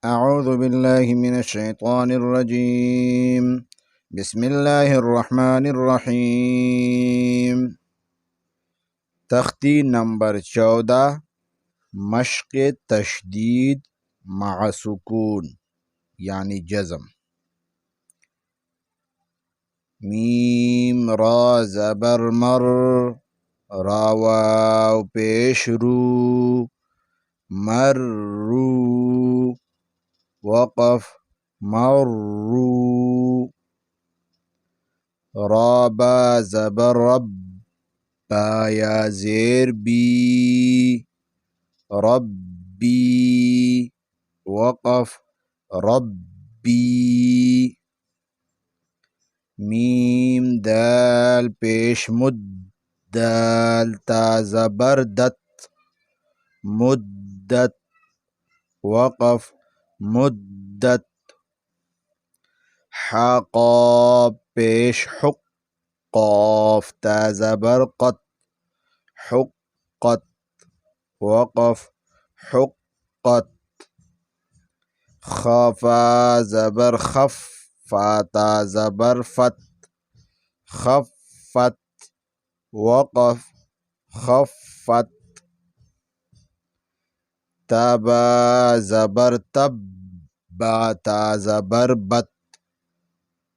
أعوذ بالله من الشيطان الرجيم بسم الله الرحمن الرحيم तख्ती नंबर 14 मश्क तशदीद मअ सुकून यानी जज़म। मीम रा ज़बर मर रा वाव पेश रू मर्रू वक़फ़ मर्रू रा बा ज़बर रब बा या ज़ेर बी रब्बी वक़फ़ रब्बी मीम दाल पेश मुद दाल ता ज़बर दत मुद्दत वक़फ़ मुद्दत हा क़ाफ पेश हुक़ क़ाफ ता ज़बर क़त हुक़्क़त वक़फ़ हुक़्क़त खा फा ज़बर खफ़ फा ता ज़बर फ़त खफ़्फ़त वक़फ़ खफ़्फ़त ता बा ज़बर तब बा ता ज़बर बत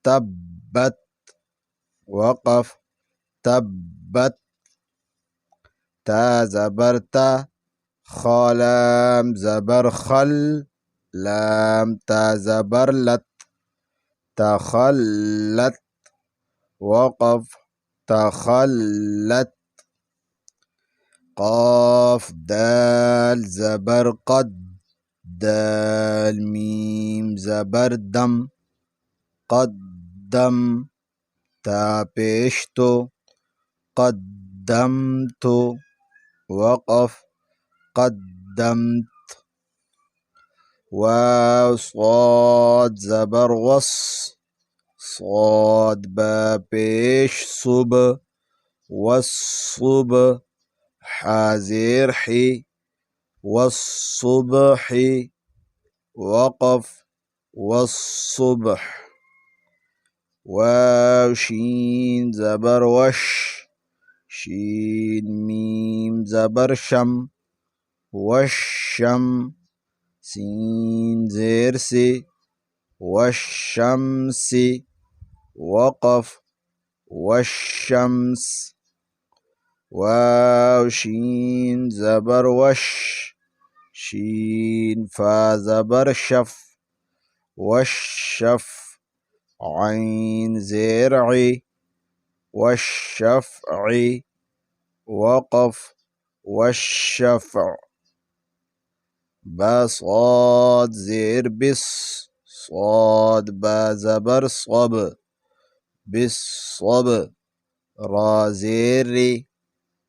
तब्बत वक़फ़ तब्बत ता ज़बर ता खा लाम ज़बर खल लाम ता ज़बर लत तखल्लत वक़फ़ तखल्लत क़ाफ दाल ज़बर क़द दाल मीम ज़बर दम क़द्दम ता पेश तो क़द्दमतु वक़फ़ क़द्दमत वाव स्वाद ज़बर वस स्वाद बा पेश सुब वस्सुब हाज़ेर ही वस्सुबहि वक़फ़ वस्सुबह वाव शीन ज़बर वश शीन मीम ज़बर शम वशम सीन ज़ेर से वशम्सी वक़फ़ वशम्स वाव शीन ज़बर वश शीन फा ज़बर शफ वशफ ऐन ज़ेर ई वशफ़ई वक़फ़ वशफ़अ बा स्वाद ज़ेर बिस स्वाद बा ज़बर सब बिस्सब रा ज़ेर री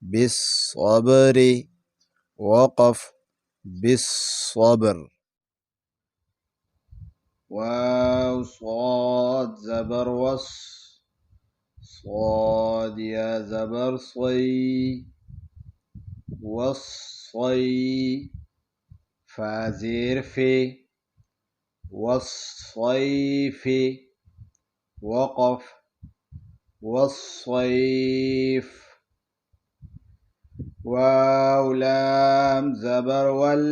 बिस्सब्रि वक़फ़ बिस्सब्र वाव स्वाद ज़बर वस स्वाद या ज़बर स्वई वस्वई फा ज़ेर फे वस्वैफ़ि वक़फ़ वस्वैफ़ वाव लाम ज़बर वल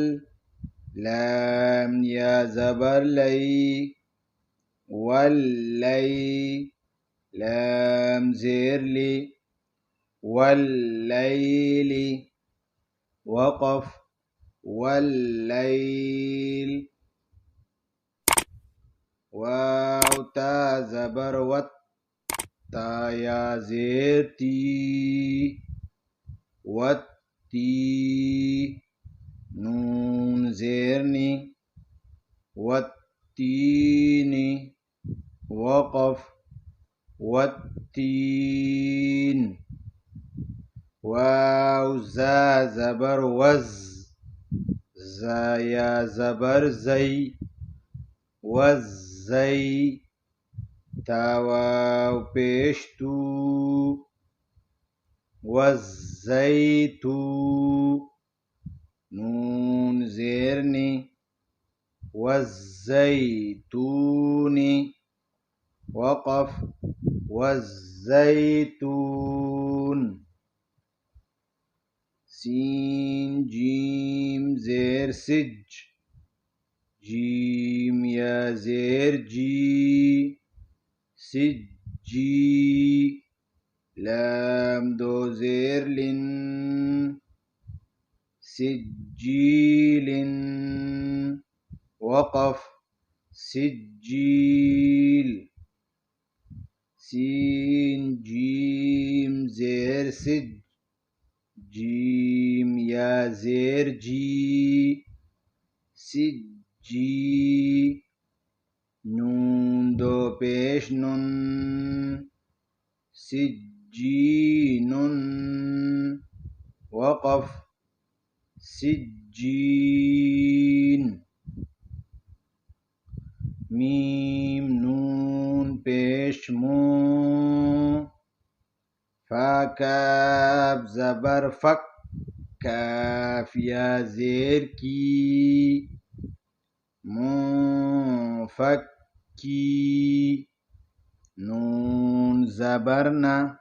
लाम या ज़बर लई वल्लई लाम ज़ेर ली वल्लैली वक़फ़ वल्लैल वाव ता ज़बर वत ता या ज़ेर ती वत्ती नून ज़ेर नी वत्तीनी वक़फ़ वत्तीन वाव ज़ा ज़बर वज़ ज़ा या ज़बर ज़ई वज़्ज़ई ता वाव पेश तू वज़्ज़ैतू नून ज़ेर नी والزيتون وقف والزيتون سين جيم زير سج جيم يا زير جي سجي لام دو زير لن سجيل وقف سجيل سين جيم زير سج جيم يا زير جي سجي نون دو پیش نون سجين وقف سجين ميم نون پیش مو فاكاب زبر فك كاف يا زير كي منفكي نون زبرنا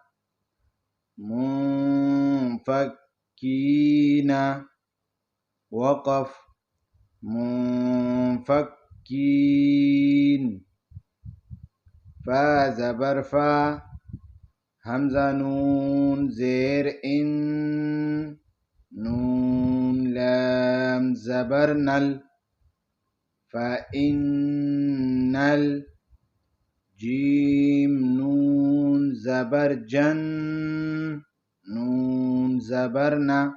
منفكين وقف منفكين فا زبر فا همزة نون زير إن نون لام زبر نل فإن الجيم نون زبر جن نون زبرنا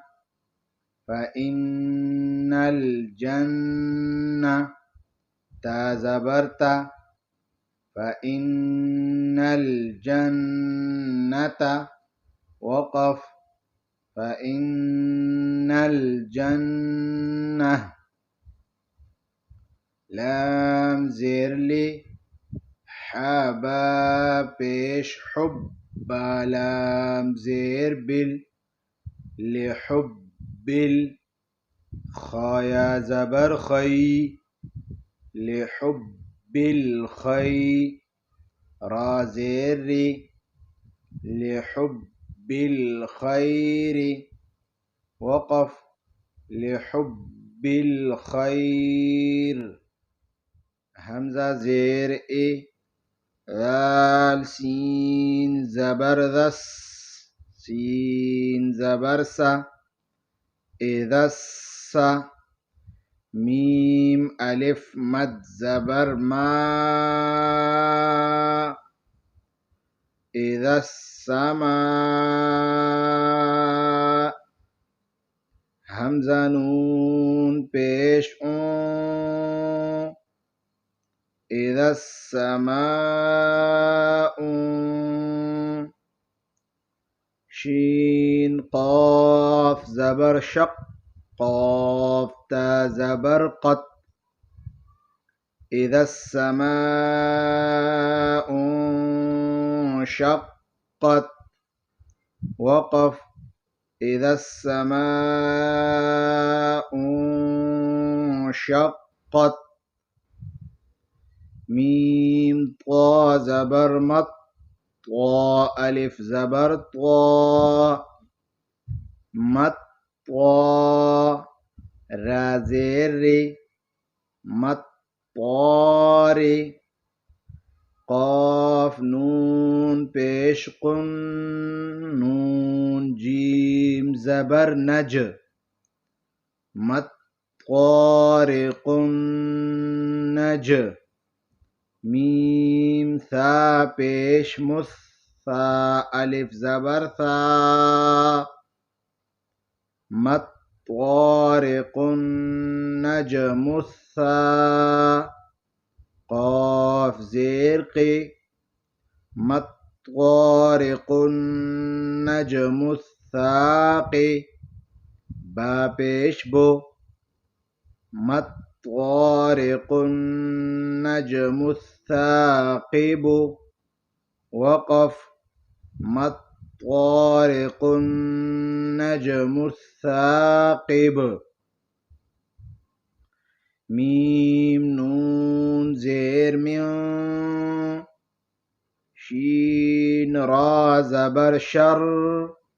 فإن الجنة تا زبرتا فإن الجنة وقف فإن الجنة لام زير لي حبا بيش حب لام زير بال لحب خايا زبر خي لحب الخي را زير لحب الخير وقف لحب الخير همزة زير إيه ذال سين زبر ذس سين زبر سا إذا السا ميم ألف مد زبر ما إذا السماء همزة نون پیش إذا السماء شين قاف زبر شق قاف تا زبر قط إذا السماء انشقت وقف إذا السماء انشقت ميم طا زبر مط طا ألف زبر طا مط طا را زير مطار قاف نون پیش قن نون جيم زبر نج مطارق نج ميم ثا پیش مث ثا ألف زبر ثا مطارق نجم الثا قاف زرق مطارق نجم الثاق با پیش بو مطارق نجم الثاقب وقف مطارق نجم الثاقب ميم نون زير من شين را زبر شر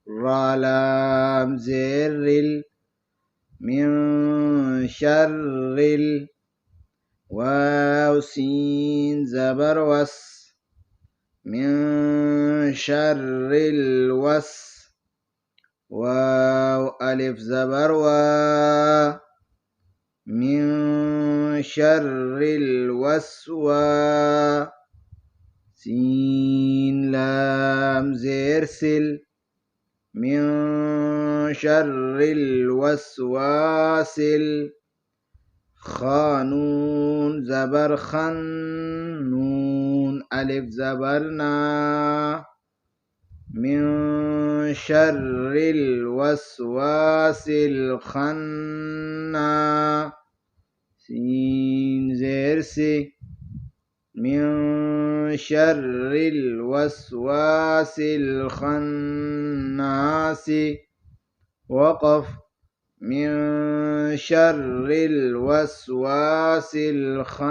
را لام زر من شر واو سين زبر وس من شر الوس واو ألف زبر من شر الوسواس سين لام زير سل من شر الوسواس خانون زبر خن نون ألف زبرنا من شر الوسواس الخناس سين زير سي من شر الوسواس الخناس وقف من شر الوسواس الخناس